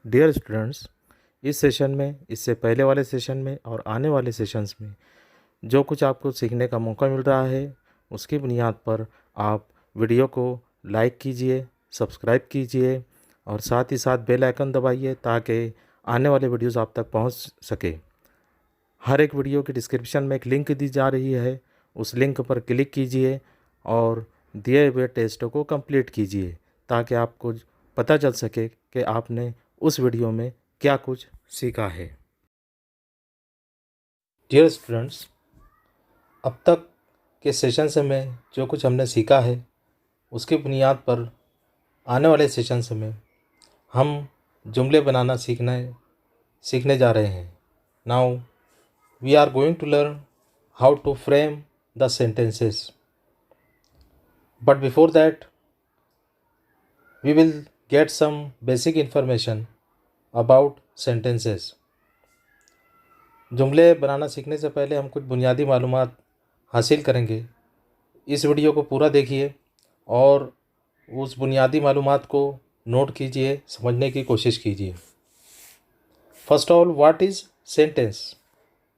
Dear students, इस session में, इससे पहले वाले सेशन में और आने वाले सेशंस में जो कुछ आपको सीखने का मौका मिल रहा है, उसकी बुनियाद पर आप वीडियो को लाइक कीजिए, सब्सक्राइब कीजिए और साथ ही साथ बेल आइकन दबाइए ताकि आने वाले वीडियोस आप तक पहुंच सके। हर एक वीडियो की डिस्क्रिप्शन में एक लिंक दी जा रही है, उस लिंक पर क्लिक कीजिए और दिए हुए टेस्ट को कंप्लीट कीजिए ताकि आपको पता चल सके कि आपने उस वीडियो में क्या कुछ सीखा है। डियर स्टूडेंट्स, अब तक के सेशन से में जो कुछ हमने सीखा है उसकी बुनियाद पर आने वाले सेशंस में हम जुमले बनाना सीखने जा रहे हैं। Now we are going to learn how to frame the sentences, but before that we will get some basic information about sentences. जुमले बनाना सीखने से पहले हम कुछ बुनियादी मालूमात हासिल करेंगे। इस वीडियो को पूरा देखिए और उस बुनियादी मालूमात को नोट कीजिए, समझने की कोशिश कीजिए। First of all, what is sentence?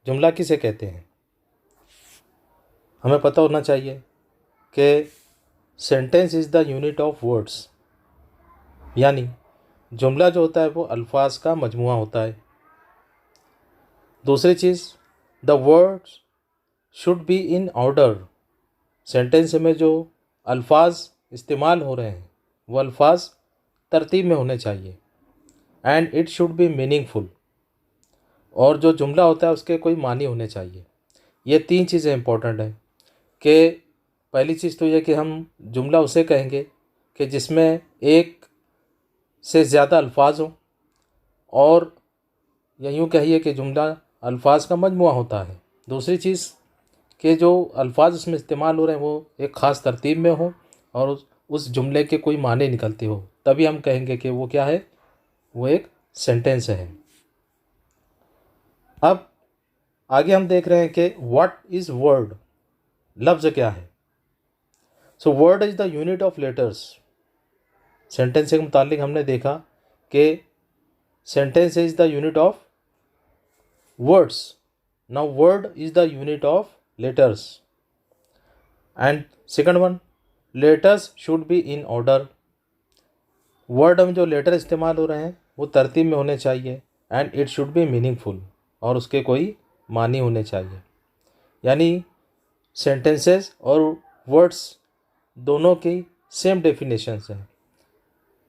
जुमला किसे कहते हैं? हमें पता होना चाहिए कि sentence is the unit of words, यानी जुमला जो होता है वो अल्फाज का मजमुआ होता है। दूसरी चीज़, the words should be in order. Sentence में जो अल्फाज इस्तेमाल हो रहे हैं वो अल्फाज तरतीब में होने चाहिए। And it should be meaningful, और जो जुमला होता है उसके कोई मानी होने चाहिए। ये तीन चीज़ें इंपॉर्टेंट हैं कि पहली चीज़ तो यह कि हम जुमला उसे कहेंगे कि जिसमें एक से ज़्यादा अल्फाज हों, और या यूँ कहिए कि जुमला अल्फाज का मजमुआ होता है। दूसरी चीज़ कि जो अल्फाज उसमें इस्तेमाल हो रहे हैं वो एक ख़ास तरतीब में हो और उस जुमले के कोई माने निकलते हो, तभी हम कहेंगे कि वो क्या है, वो एक सेंटेंस है। अब आगे हम देख रहे हैं कि व्हाट इज़ वर्ड, लफ्ज़ क्या है। So word is the unit of letters. Sentence के मुतालिक हमने देखा कि sentence is the unit of words. Now word is the unit of letters. And second one, letters should be in order. Word में जो लेटर इस्तेमाल हो रहे हैं वो तरतीब में होने चाहिए। And it should be meaningful, और उसके कोई मानी होने चाहिए। यानी सेंटेंसेस और वर्ड्स दोनों की सेम डेफिनेशंस हैं।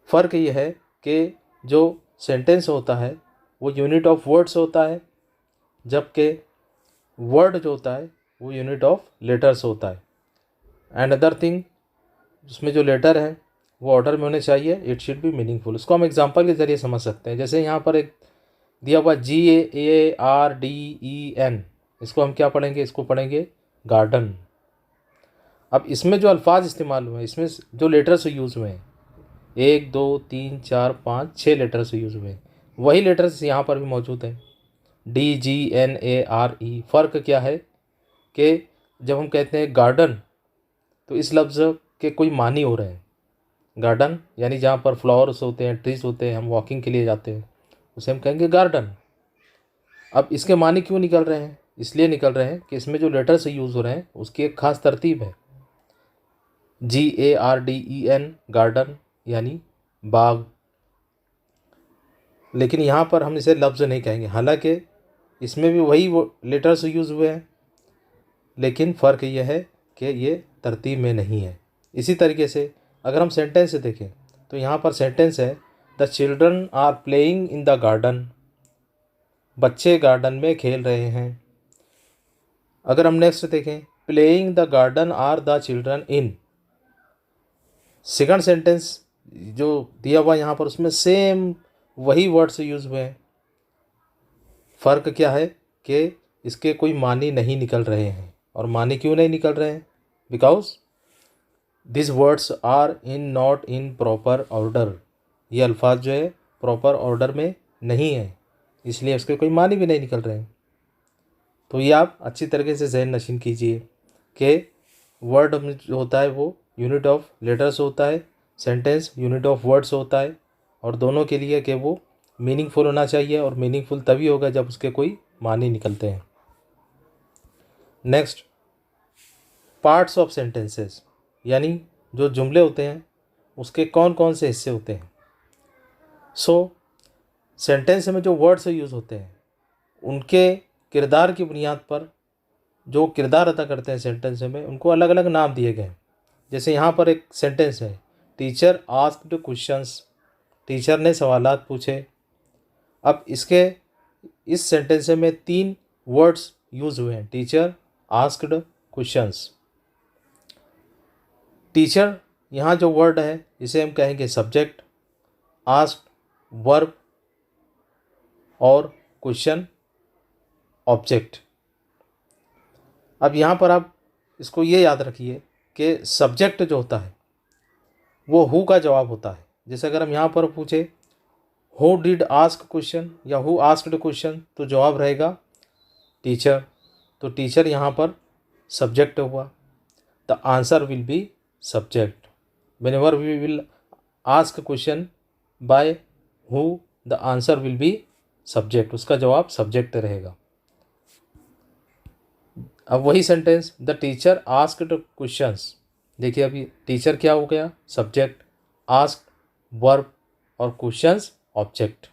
फ़र्क ये है कि जो सेंटेंस होता है वो यूनिट ऑफ वर्ड्स होता है, जबकि वर्ड जो होता है वो यूनिट ऑफ लेटर्स होता है। एंड अदर थिंग, उसमें जो लेटर है वो ऑर्डर में होने चाहिए। It should be meaningful. उसको हम एग्जांपल के ज़रिए समझ सकते हैं। जैसे यहाँ पर एक दिया हुआ GARDEN, इसको हम क्या पढ़ेंगे? इसको पढ़ेंगे गार्डन। अब इसमें जो अल्फाज इस्तेमाल हुए हैं, इसमें जो लेटर्स यूज़ हुए हैं, 1 2 3 4 5 6 लेटर्स यूज़ हुए हैं, वही लेटर्स यहाँ पर भी मौजूद हैं, DGNARE। फ़र्क क्या है कि जब हम कहते हैं गार्डन तो इस लफ्ज़ के कोई मानी हो रहे हैं। गार्डन यानी जहाँ पर फ्लावर्स होते हैं, ट्रीज होते हैं, हम वॉकिंग के लिए जाते हैं, उसे हम कहेंगे गार्डन। अब इसके मानी क्यों निकल रहे हैं? इसलिए निकल रहे हैं कि इसमें जो लेटर्स यूज़ हो रहे हैं उसकी एक ख़ास तरतीब है। GARDEN, गार्डन यानी बाग। लेकिन यहाँ पर हम इसे लफ्ज़ नहीं कहेंगे, हालांकि इसमें भी वही वो लेटर्स यूज़ हुए हैं, लेकिन फ़र्क यह है कि ये तरतीब में नहीं है। इसी तरीके से अगर हम सेंटेंस से देखें तो यहाँ पर सेंटेंस है, the children are playing in the garden. बच्चे गार्डन में खेल रहे हैं। अगर हम नेक्स्ट देखें, playing the garden are the children in. Second sentence जो दिया हुआ यहाँ पर उसमें सेम वही वर्ड्स यूज़ हुए हैं। फ़र्क क्या है कि इसके कोई मानी नहीं निकल रहे हैं। और मानी क्यों नहीं निकल रहे हैं? Because this words are not in proper order. ये अल्फाज जो है प्रॉपर ऑर्डर में नहीं है, इसलिए उसके कोई मानी भी नहीं निकल रहे हैं। तो ये आप अच्छी तरीके से ज़हन नशीन कीजिए कि वर्ड में जो होता है वो यूनिट ऑफ लेटर्स होता है, सेंटेंस यूनिट ऑफ वर्ड्स होता है, और दोनों के लिए कि वो मीनिंगफुल होना चाहिए, और मीनिंगफुल तभी होगा जब उसके कोई मानी निकलते हैं। नेक्स्ट, पार्ट्स ऑफ सेंटेंसेस, यानी जो जुमले होते हैं उसके कौन कौन से हिस्से होते हैं। सेंटेंस में जो वर्ड्स यूज़ होते हैं उनके किरदार की बुनियाद पर जो किरदार अदा करते हैं सेंटेंस में, उनको अलग अलग नाम दिए गए हैं। जैसे यहाँ पर एक सेंटेंस है, टीचर आस्क्ड क्वेश्चंस, टीचर ने सवालात पूछे। अब इस सेंटेंस में 3 वर्ड्स यूज हुए हैं, टीचर, आस्क्ड, क्वेश्चंस। टीचर यहाँ जो वर्ड है इसे हम कहेंगे सब्जेक्ट, आस्क्ड वर्ब और क्वेश्चन ऑब्जेक्ट। अब यहाँ पर आप इसको ये याद रखिए कि सब्जेक्ट जो होता है वो हु का जवाब होता है। जैसे अगर हम यहाँ पर पूछे हु डिड आस्क क्वेश्चन या हु आस्क्ड क्वेश्चन, तो जवाब रहेगा टीचर। तो टीचर यहाँ पर सब्जेक्ट हुआ। The answer will be subject. Whenever we will ask question by who, the answer will be subject, उसका जवाब सब्जेक्ट रहेगा। अब वही sentence, the teacher asked questions, देखिए अभी टीचर क्या हो गया, सब्जेक्ट, आस्क्ड वर्ब और क्वेश्चंस ऑब्जेक्ट।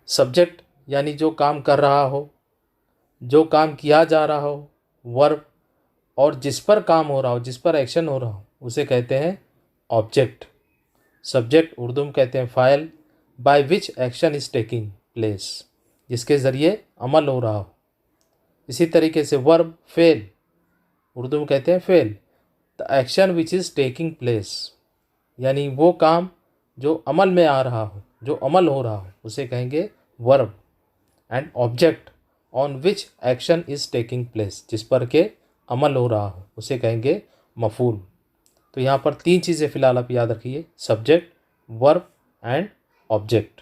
सब्जेक्ट यानी जो काम कर रहा हो, जो काम किया जा रहा हो, वर्ब, और जिस पर काम हो रहा हो, जिस पर एक्शन हो रहा हो, उसे कहते हैं ऑब्जेक्ट। सब्जेक्ट उर्दू में कहते हैं file, by which action is taking place, जिसके ज़रिए अमल हो रहा हो। इसी तरीके से वर्ब फेल, उर्दू में कहते हैं fail, the action which is taking place, यानी वो काम जो अमल में आ रहा हो, जो अमल हो रहा हो, उसे कहेंगे verb. And object on which action is taking place, जिस पर के अमल हो रहा हो, उसे कहेंगे मफूल। तो यहाँ पर 3 चीज़ें फिलहाल आप याद रखिए, subject, verb and object.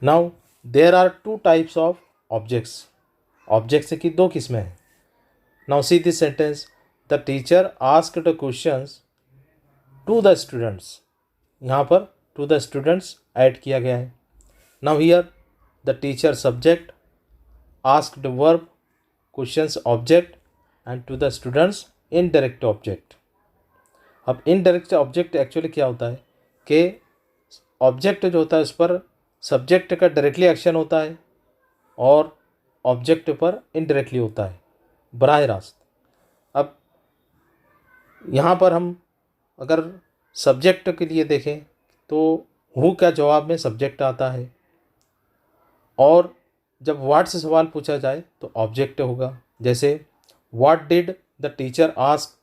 Now there are 2 types of objects. Objects की 2 किस्में हैं। Now see this sentence, the teacher asked questions to the students. यहाँ पर टू द स्टूडेंट्स ऐड किया गया है। Now here the teacher subject, asked verb, questions object and to the students indirect object. अब indirect object actually क्या होता है कि ऑब्जेक्ट जो होता है उस पर सब्जेक्ट का डायरेक्टली एक्शन होता है और ऑब्जेक्ट पर इनडायरेक्टली होता है, बराह रास्त। अब यहाँ पर हम अगर सब्जेक्ट के लिए देखें तो हु का जवाब में सब्जेक्ट आता है, और जब व्हाट से सवाल पूछा जाए तो ऑब्जेक्ट होगा। जैसे what did the teacher ask,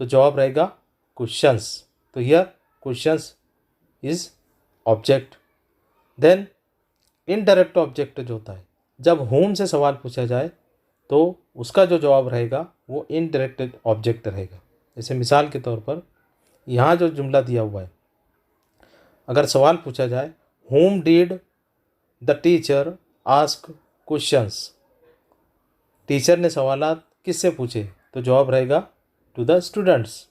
तो जवाब रहेगा क्वेश्चंस, तो here questions is object. Then indirect object जो होता है, जब होम से सवाल पूछा जाए तो उसका जो जवाब रहेगा वो इनडायरेक्ट ऑब्जेक्ट रहेगा। जैसे मिसाल के तौर पर यहाँ जो जुमला दिया हुआ है, अगर सवाल पूछा जाए whom did the teacher ask questions, teacher ने सवालात किससे पूछे, तो जवाब रहेगा to the students.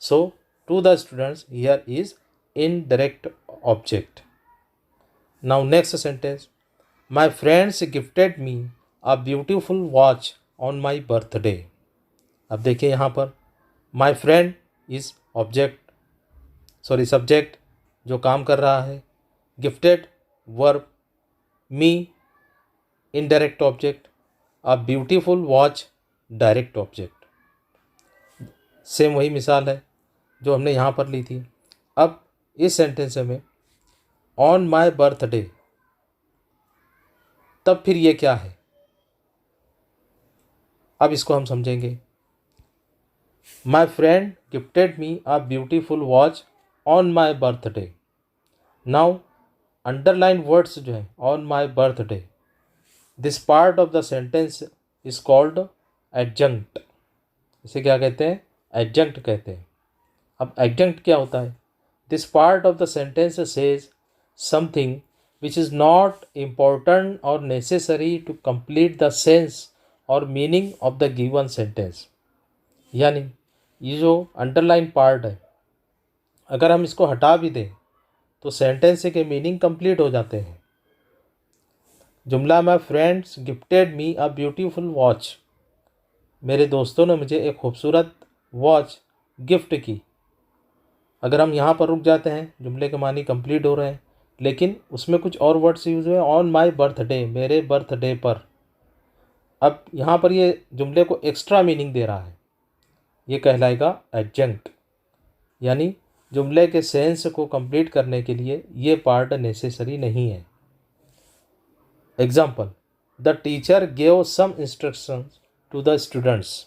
So to the students here is indirect object. Now next sentence, my friends gifted me a beautiful watch on my birthday. अब देखिए यहाँ पर my friend is object, sorry subject जो काम कर रहा है, gifted verb, me indirect object, a beautiful watch direct object. Same वही मिसाल है जो हमने यहाँ पर ली थी। अब इस सेंटेंस में ऑन माई बर्थडे, तब फिर ये क्या है, अब इसको हम समझेंगे। My friend gifted me a beautiful watch on my birthday. Now underline words जो है on my birthday, this part of the sentence is called adjunct. इसे क्या कहते हैं, एडजंक्ट कहते हैं। अब एडजंक्ट क्या होता है, this part of the sentence says something which is not important or necessary to complete the sense or meaning of the given sentence। यानी ये जो अंडरलाइन पार्ट है, अगर हम इसको हटा भी दें तो सेंटेंस के मीनिंग कंप्लीट हो जाते हैं। जुमला माई friends gifted me a beautiful watch, मेरे दोस्तों ने मुझे एक खूबसूरत वॉच गिफ्ट की। अगर हम यहाँ पर रुक जाते हैं, जुमले के मानी कंप्लीट हो रहे हैं, लेकिन उसमें कुछ और वर्ड्स यूज़ हुए, ऑन माई बर्थडे, मेरे बर्थडे पर। अब यहाँ पर ये जुमले को एक्स्ट्रा मीनिंग दे रहा है, ये कहलाएगा एडजंक्ट, यानी जुमले के सेंस को कंप्लीट करने के लिए ये पार्ट नेसेसरी नहीं है। Example, the teacher gave some instructions to the students.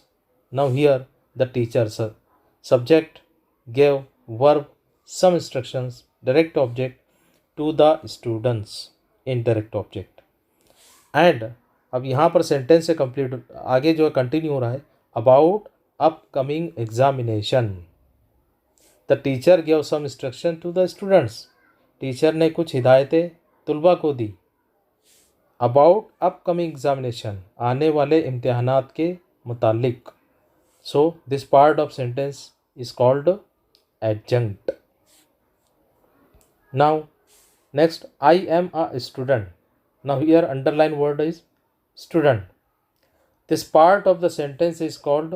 Now here the teacher subject, gave verb, some instructions direct object, to the students indirect object. And अब यहाँ पर सेंटेंस से कंप्लीट आगे जो है कंटिन्यू हो रहा है, about upcoming examination. The teacher gave some instruction to the students, teacher ने कुछ हिदायतें तुलबा को दी। अबाउट अपकमिंग एग्जामिनेशन, आने वाले इम्तिहानात के मुतालिक। So this part of sentence is called adjunct. Now next, I am a student. Now here underline word is student. This part of the sentence is called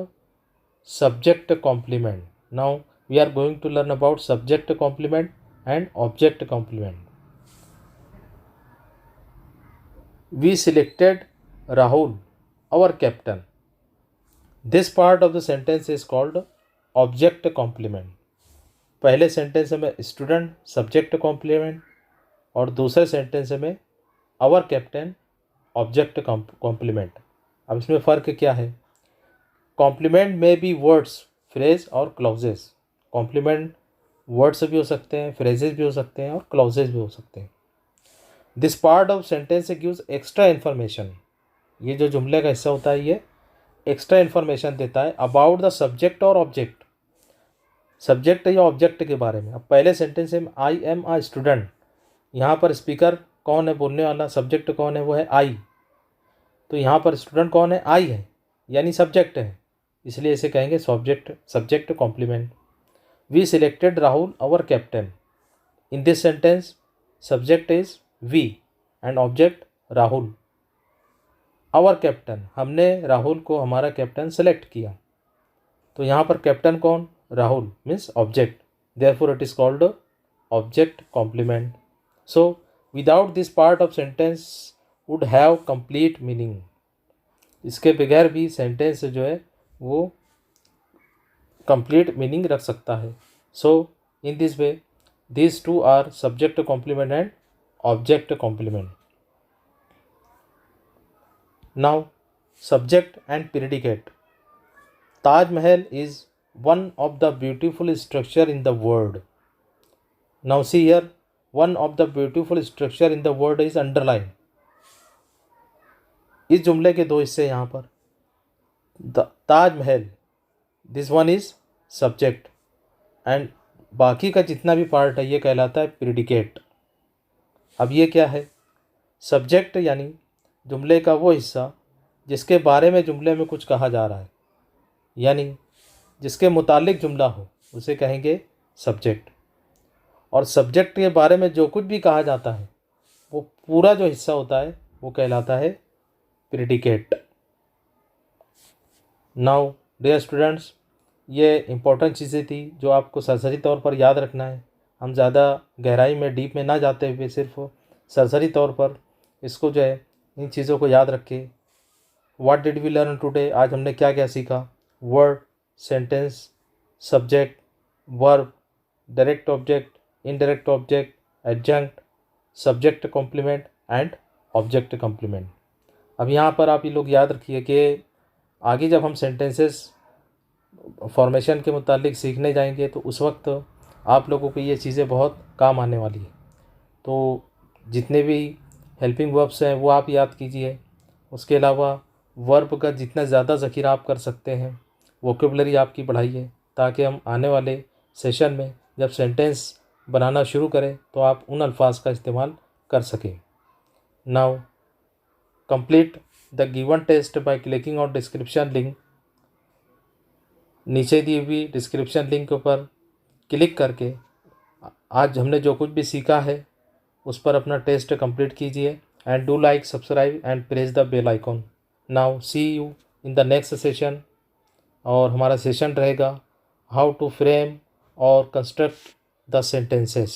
subject complement. Now we are going to learn about subject complement and object complement. We selected Rahul, our captain. This part of the sentence is called object complement. पहले sentence में student subject complement और दूसरे sentence में our captain object complement. अब इसमें फ़र्क क्या है? कॉम्प्लीमेंट में भी वर्ड्स, फ्रेज और क्लॉजेस। कॉम्प्लीमेंट वर्ड्स भी हो सकते हैं, फ्रेजेस भी हो सकते हैं और क्लॉजेस भी हो सकते हैं। This part of sentence gives extra information. ये जो जुमले का हिस्सा होता है ये एक्स्ट्रा इन्फॉर्मेशन देता है अबाउट द सब्जेक्ट और ऑब्जेक्ट, सब्जेक्ट या ऑब्जेक्ट के बारे में। अब पहले सेंटेंस में आई एम आ स्टूडेंट, यहाँ पर स्पीकर कौन है, बोलने वाला, सब्जेक्ट कौन है, वो है आई। तो यहाँ पर स्टूडेंट कौन है, आई है, यानी सब्जेक्ट है, इसलिए इसे कहेंगे subject complement. We selected Rahul our captain. In this sentence subject is we and object Rahul. Our captain, हमने राहुल को हमारा कैप्टन सेलेक्ट किया। तो यहाँ पर कैप्टन कौन, Rahul, means object, therefore it is called object complement. So without this part of sentence would have complete meaning. इसके बगैर भी सेंटेंस जो है वो कंप्लीट मीनिंग रख सकता है। So in this way these two are subject complement and object complement. Now subject and predicate. Taj Mahal is one of the beautiful structure in the world. Now see here, one of the beautiful structure in the world is underlined. इस जुमले के दो हिस्से यहाँ पर, Taj Mahal, this one is subject and बाकी का जितना भी पार्ट है ये कहलाता है प्रेडिकेट। अब ये क्या है? सब्जेक्ट यानी जुमले का वो हिस्सा जिसके बारे में जुमले में कुछ कहा जा रहा है, यानी जिसके मुतालिक जुमला हो उसे कहेंगे सब्जेक्ट। और सब्जेक्ट के बारे में जो कुछ भी कहा जाता है वो पूरा जो हिस्सा होता है वो कहलाता है प्रेडिकेट। नाउ डियर स्टूडेंट्स, ये इम्पोर्टेंट चीज़ें थी जो आपको सरसरी तौर पर याद रखना है। हम ज़्यादा गहराई में डीप में ना जाते हुए सिर्फ सरसरी तौर पर इसको जो है इन चीज़ों को याद रखें। What did we learn today? आज हमने क्या क्या सीखा? Word, sentence, subject, verb, direct object, indirect object, adjunct, subject complement and object complement. अब यहाँ पर आप ये लोग याद रखिए कि आगे जब हम सेंटेंसेस फॉर्मेशन के मुतालिक सीखने जाएंगे तो उस वक्त आप लोगों को ये चीज़ें बहुत काम आने वाली है। तो जितने भी हेल्पिंग वर्ब्स हैं वो आप याद कीजिए। उसके अलावा वर्ब का जितना ज़्यादा ज़ख़ीरा आप कर सकते हैं, वोकेबलरी आपकी बढ़ाइए, ताकि हम आने वाले सेशन में जब सेंटेंस बनाना शुरू करें तो आप उन अल्फाज का इस्तेमाल कर सकें। Now complete the given test by clicking on description link. नीचे दी हुई डिस्क्रिप्शन लिंक पर क्लिक करके आज हमने जो कुछ भी सीखा है उस पर अपना टेस्ट कंप्लीट कीजिए and do like, subscribe and press the bell icon. Now see you in the next session. और हमारा सेशन रहेगा हाउ टू फ्रेम और कंस्ट्रक्ट द सेंटेंसेस।